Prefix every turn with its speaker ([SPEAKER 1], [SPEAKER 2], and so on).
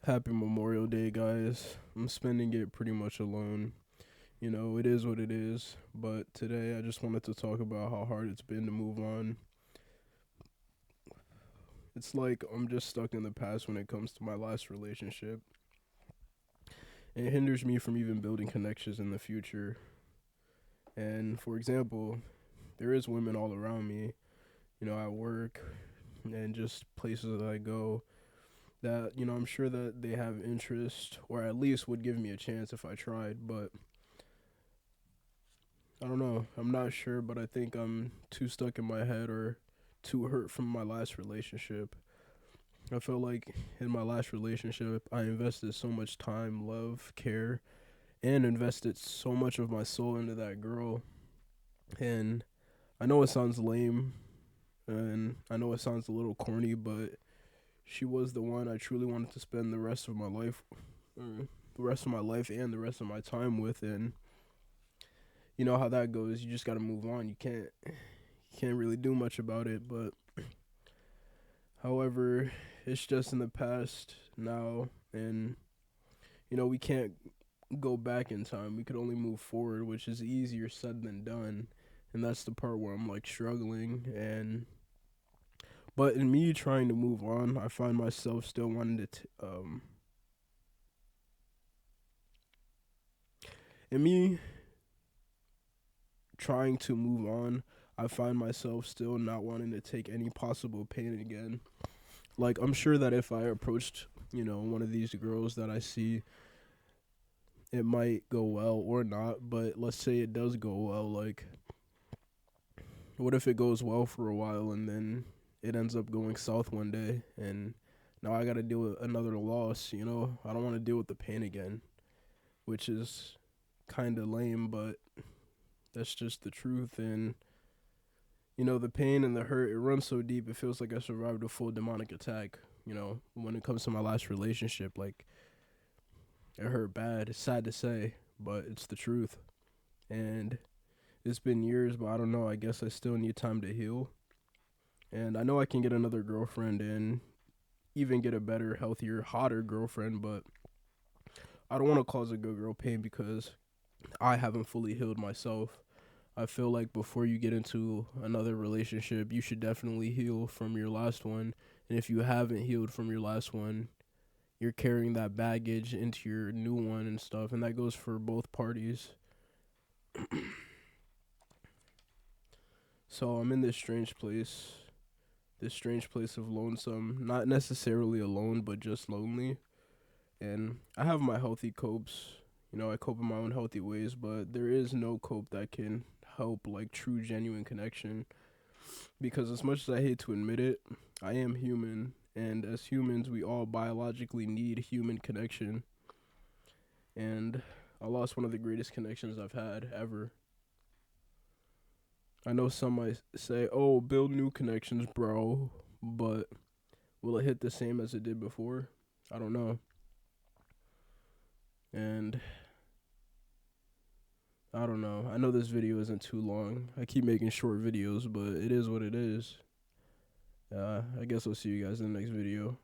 [SPEAKER 1] Happy Memorial Day, guys. I'm spending it pretty much alone. It is what it is. But today I just wanted to talk about how hard it's been to move on. It's like I'm just stuck in the past when it comes to my last relationship. And it hinders me from even building connections in the future. And for example, there is women all around me, at work and just places that I go that, I'm sure that they have interest or at least would give me a chance if I tried, but I don't know. I'm not sure, but I think I'm too stuck in my head or too hurt from my last relationship. I felt like in my last relationship, I invested so much time, love, care, and invested so much of my soul into that girl. And I know it sounds lame and I know it sounds a little corny, but she was the one I truly wanted to spend the rest of my life, the rest of my life and the rest of my time with. And you know how that goes. You just got to move on. You can't really do much about it, but however, it's just in the past now, and we can't go back in time. We could only move forward, which is easier said than done, and that's the part where I'm like struggling. And but in me trying to move on, I find myself still wanting to. In me trying to move on, I find myself still not wanting to take any possible pain again. Like I'm sure that if I approached, one of these girls that I see, it might go well or not, but let's say it does go well, like what if it goes well for a while and then it ends up going south one day and now I got to deal with another loss, I don't want to deal with the pain again, which is kind of lame, but that's just the truth. And the pain and the hurt, it runs so deep, it feels like I survived a full demonic attack, when it comes to my last relationship. Like, it hurt bad. It's sad to say, but it's the truth. And it's been years, but I don't know. I guess I still need time to heal. And I know I can get another girlfriend and even get a better, healthier, hotter girlfriend, but I don't want to cause a good girl pain because I haven't fully healed myself. I feel like before you get into another relationship, you should definitely heal from your last one. And if you haven't healed from your last one, you're carrying that baggage into your new one and stuff. And that goes for both parties. So I'm in this strange place of lonesome. Not necessarily alone, but just lonely. And I have my healthy copes. I cope in my own healthy ways, but there is no cope that can help like true, genuine connection. Because as much as I hate to admit it, I am human, and as humans, we all biologically need human connection. And I lost one of the greatest connections I've had ever. I know some might say, "Oh, build new connections, bro," but will it hit the same as it did before? I don't know. And I don't know. I know this video isn't too long. I keep making short videos, but it is what it is. I guess I'll see you guys in the next video.